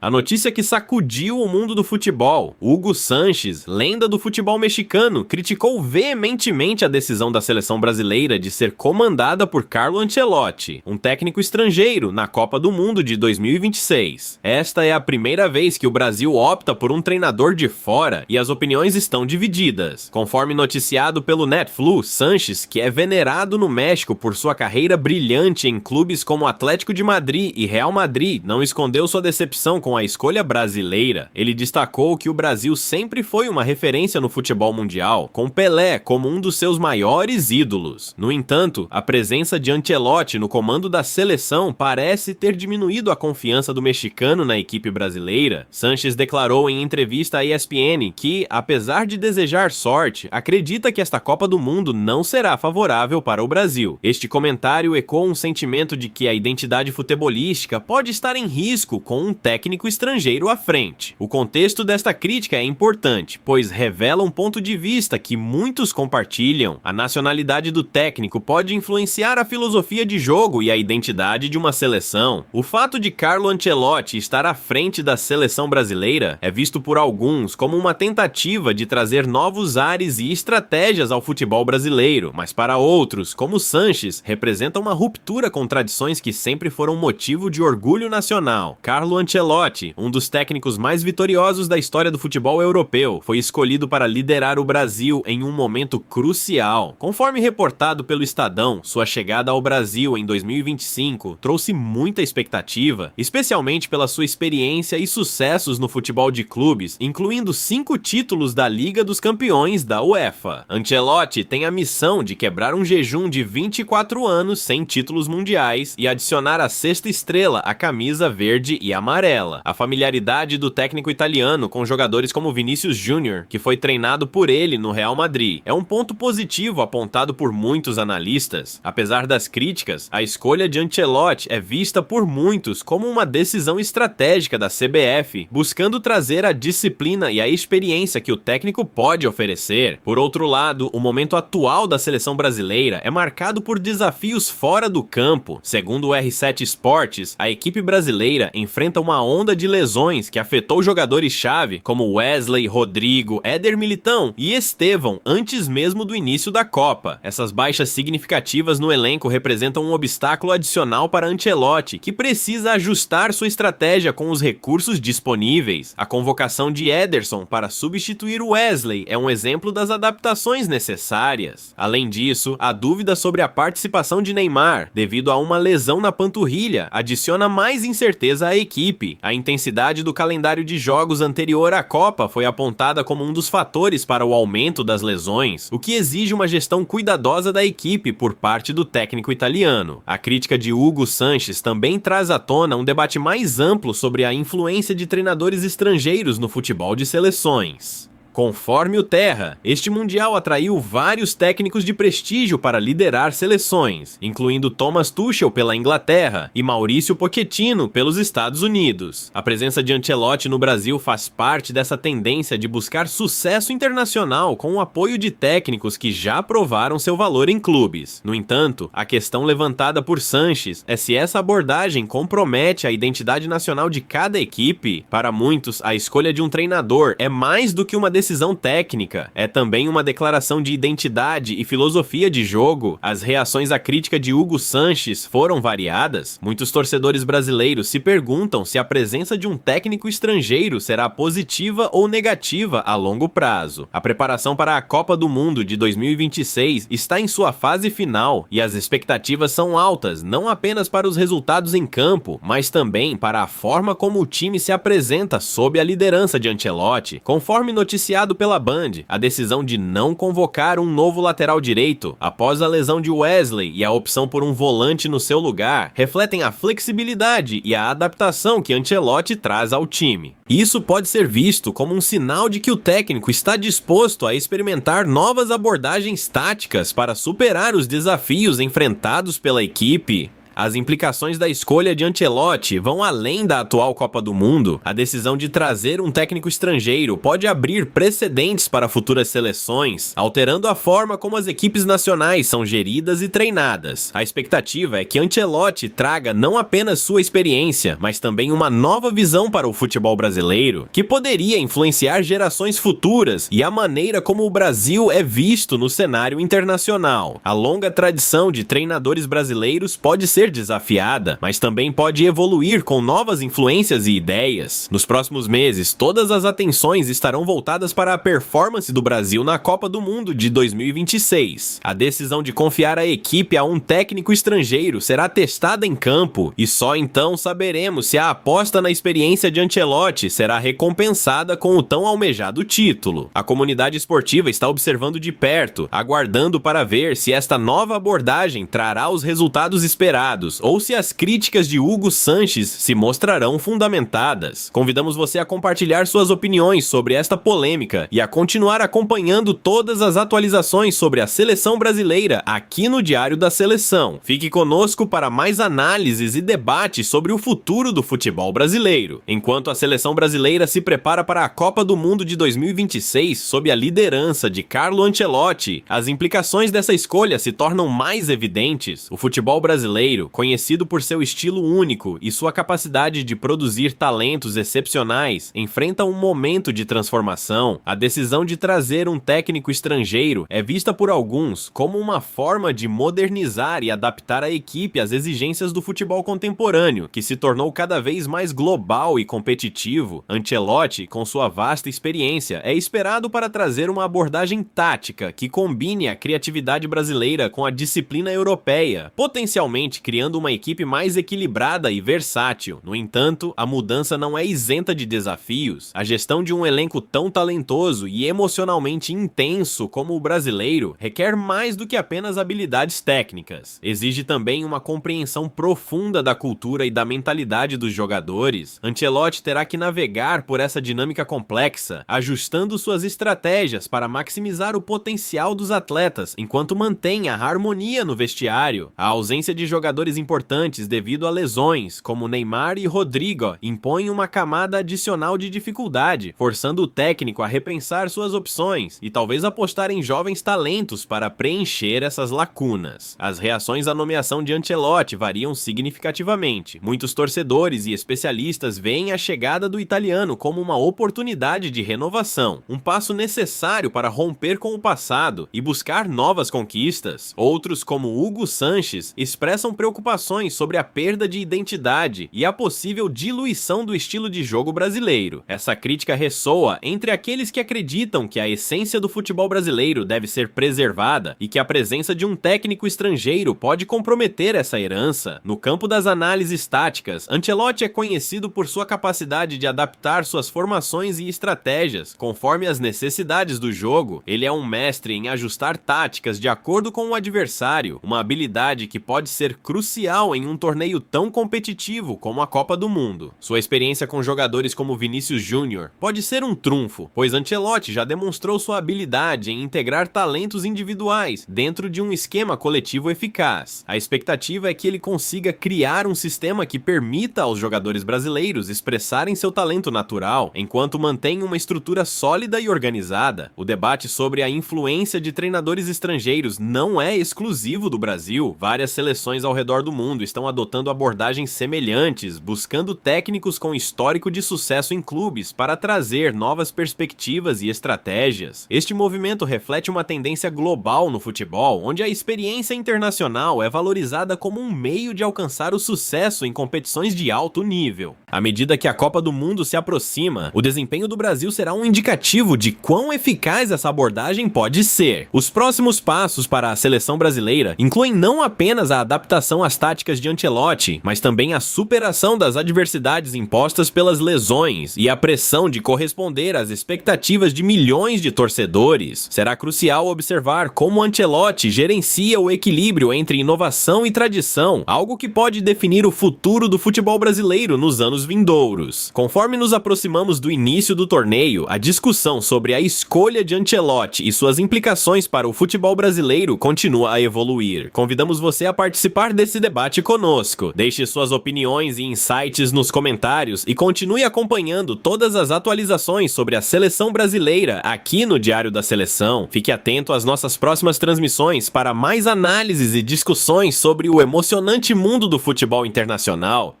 A notícia que sacudiu o mundo do futebol. Hugo Sanches, lenda do futebol mexicano, criticou veementemente a decisão da seleção brasileira de ser comandada por Carlo Ancelotti, um técnico estrangeiro, na Copa do Mundo de 2026. Esta é a primeira vez que o Brasil opta por um treinador de fora e as opiniões estão divididas. Conforme noticiado pelo Netflu, Sanches, que é venerado no México por sua carreira brilhante em clubes como Atlético de Madrid e Real Madrid, não escondeu sua decepção com a escolha brasileira. Ele destacou que o Brasil sempre foi uma referência no futebol mundial, com Pelé como um dos seus maiores ídolos. No entanto, a presença de Ancelotti no comando da seleção parece ter diminuído a confiança do mexicano na equipe brasileira. Sanches declarou em entrevista à ESPN que, apesar de desejar sorte, acredita que esta Copa do Mundo não será favorável para o Brasil. Este comentário ecoa um sentimento de que a identidade futebolística pode estar em risco com um técnico estrangeiro à frente. O contexto desta crítica é importante, pois revela um ponto de vista que muitos compartilham. A nacionalidade do técnico pode influenciar a filosofia de jogo e a identidade de uma seleção. O fato de Carlo Ancelotti estar à frente da seleção brasileira é visto por alguns como uma tentativa de trazer novos ares e estratégias ao futebol brasileiro, mas para outros, como Sanches, representa uma ruptura com tradições que sempre foram motivo de orgulho nacional. Carlo Ancelotti, um dos técnicos mais vitoriosos da história do futebol europeu, foi escolhido para liderar o Brasil em um momento crucial. Conforme reportado pelo Estadão, sua chegada ao Brasil em 2025 trouxe muita expectativa, especialmente pela sua experiência e sucessos no futebol de clubes, incluindo 5 títulos da Liga dos Campeões da UEFA. Ancelotti tem a missão de quebrar um jejum de 24 anos sem títulos mundiais e adicionar a 6ª estrela à camisa verde e amarela. A familiaridade do técnico italiano com jogadores como Vinícius Júnior, que foi treinado por ele no Real Madrid, é um ponto positivo apontado por muitos analistas. Apesar das críticas, a escolha de Ancelotti é vista por muitos como uma decisão estratégica da CBF, buscando trazer a disciplina e a experiência que o técnico pode oferecer. Por outro lado, o momento atual da seleção brasileira é marcado por desafios fora do campo. Segundo o R7 Esportes, a equipe brasileira enfrenta uma onda de lesões que afetou jogadores-chave como Wesley, Rodrigo, Éder Militão e Estevão antes mesmo do início da Copa. Essas baixas significativas no elenco representam um obstáculo adicional para Ancelotti, que precisa ajustar sua estratégia com os recursos disponíveis. A convocação de Ederson para substituir Wesley é um exemplo das adaptações necessárias. Além disso, a dúvida sobre a participação de Neymar, devido a uma lesão na panturrilha, adiciona mais incerteza à equipe. A intensidade do calendário de jogos anterior à Copa foi apontada como um dos fatores para o aumento das lesões, o que exige uma gestão cuidadosa da equipe por parte do técnico italiano. A crítica de Hugo Sanches também traz à tona um debate mais amplo sobre a influência de treinadores estrangeiros no futebol de seleções. Conforme o Terra, este Mundial atraiu vários técnicos de prestígio para liderar seleções, incluindo Thomas Tuchel pela Inglaterra e Maurício Pochettino pelos Estados Unidos. A presença de Ancelotti no Brasil faz parte dessa tendência de buscar sucesso internacional com o apoio de técnicos que já provaram seu valor em clubes. No entanto, a questão levantada por Sanches é se essa abordagem compromete a identidade nacional de cada equipe. Para muitos, a escolha de um treinador é mais do que uma decisão técnica, é também uma declaração de identidade e filosofia de jogo. As reações à crítica de Hugo Sanches foram variadas. Muitos torcedores brasileiros se perguntam se a presença de um técnico estrangeiro será positiva ou negativa a longo prazo. A preparação para a Copa do Mundo de 2026 está em sua fase final e as expectativas são altas, não apenas para os resultados em campo, mas também para a forma como o time se apresenta sob a liderança de Ancelotti. Conforme noticiado pela Band, a decisão de não convocar um novo lateral direito após a lesão de Wesley e a opção por um volante no seu lugar refletem a flexibilidade e a adaptação que Ancelotti traz ao time. Isso pode ser visto como um sinal de que o técnico está disposto a experimentar novas abordagens táticas para superar os desafios enfrentados pela equipe. As implicações da escolha de Ancelotti vão além da atual Copa do Mundo. A decisão de trazer um técnico estrangeiro pode abrir precedentes para futuras seleções, alterando a forma como as equipes nacionais são geridas e treinadas. A expectativa é que Ancelotti traga não apenas sua experiência, mas também uma nova visão para o futebol brasileiro, que poderia influenciar gerações futuras e a maneira como o Brasil é visto no cenário internacional. A longa tradição de treinadores brasileiros pode ser desafiada, mas também pode evoluir com novas influências e ideias. Nos próximos meses, todas as atenções estarão voltadas para a performance do Brasil na Copa do Mundo de 2026. A decisão de confiar a equipe a um técnico estrangeiro será testada em campo e só então saberemos se a aposta na experiência de Ancelotti será recompensada com o tão almejado título. A comunidade esportiva está observando de perto, aguardando para ver se esta nova abordagem trará os resultados esperados ou se as críticas de Hugo Sanches se mostrarão fundamentadas. Convidamos você a compartilhar suas opiniões sobre esta polêmica e a continuar acompanhando todas as atualizações sobre a seleção brasileira aqui no Diário da Seleção. Fique conosco para mais análises e debates sobre o futuro do futebol brasileiro. Enquanto a seleção brasileira se prepara para a Copa do Mundo de 2026 sob a liderança de Carlo Ancelotti, as implicações dessa escolha se tornam mais evidentes. O futebol brasileiro, conhecido por seu estilo único e sua capacidade de produzir talentos excepcionais, enfrenta um momento de transformação. A decisão de trazer um técnico estrangeiro é vista por alguns como uma forma de modernizar e adaptar a equipe às exigências do futebol contemporâneo, que se tornou cada vez mais global e competitivo. Ancelotti, com sua vasta experiência, é esperado para trazer uma abordagem tática que combine a criatividade brasileira com a disciplina europeia, potencialmente criando uma equipe mais equilibrada e versátil. No entanto, a mudança não é isenta de desafios. A gestão de um elenco tão talentoso e emocionalmente intenso como o brasileiro requer mais do que apenas habilidades técnicas. Exige também uma compreensão profunda da cultura e da mentalidade dos jogadores. Ancelotti terá que navegar por essa dinâmica complexa, ajustando suas estratégias para maximizar o potencial dos atletas, enquanto mantém a harmonia no vestiário. A ausência de jogadores importantes devido a lesões, como Neymar e Rodrigo, impõe uma camada adicional de dificuldade, forçando o técnico a repensar suas opções e talvez apostar em jovens talentos para preencher essas lacunas. As reações à nomeação de Ancelotti variam significativamente. Muitos torcedores e especialistas veem a chegada do italiano como uma oportunidade de renovação, um passo necessário para romper com o passado e buscar novas conquistas. Outros, como Hugo Sanches, expressam preocupações sobre a perda de identidade e a possível diluição do estilo de jogo brasileiro. Essa crítica ressoa entre aqueles que acreditam que a essência do futebol brasileiro deve ser preservada e que a presença de um técnico estrangeiro pode comprometer essa herança. No campo das análises táticas, Ancelotti é conhecido por sua capacidade de adaptar suas formações e estratégias conforme as necessidades do jogo. Ele é um mestre em ajustar táticas de acordo com o adversário, uma habilidade que pode ser crucial em um torneio tão competitivo como a Copa do Mundo. Sua experiência com jogadores como Vinícius Júnior pode ser um trunfo, pois Ancelotti já demonstrou sua habilidade em integrar talentos individuais dentro de um esquema coletivo eficaz. A expectativa é que ele consiga criar um sistema que permita aos jogadores brasileiros expressarem seu talento natural, enquanto mantém uma estrutura sólida e organizada. O debate sobre a influência de treinadores estrangeiros não é exclusivo do Brasil. Várias seleções ao redor do mundo estão adotando abordagens semelhantes, buscando técnicos com histórico de sucesso em clubes para trazer novas perspectivas e estratégias. Este movimento reflete uma tendência global no futebol, onde a experiência internacional é valorizada como um meio de alcançar o sucesso em competições de alto nível. À medida que a Copa do Mundo se aproxima, o desempenho do Brasil será um indicativo de quão eficaz essa abordagem pode ser. Os próximos passos para a seleção brasileira incluem não apenas a adaptação às táticas de Ancelotti, mas também a superação das adversidades impostas pelas lesões e a pressão de corresponder às expectativas de milhões de torcedores. Será crucial observar como Ancelotti gerencia o equilíbrio entre inovação e tradição, algo que pode definir o futuro do futebol brasileiro nos anos vindouros. Conforme nos aproximamos do início do torneio, a discussão sobre a escolha de Ancelotti e suas implicações para o futebol brasileiro continua a evoluir. Convidamos você a participar desse desse debate conosco. Deixe suas opiniões e insights nos comentários e continue acompanhando todas as atualizações sobre a seleção brasileira aqui no Diário da Seleção. Fique atento às nossas próximas transmissões para mais análises e discussões sobre o emocionante mundo do futebol internacional.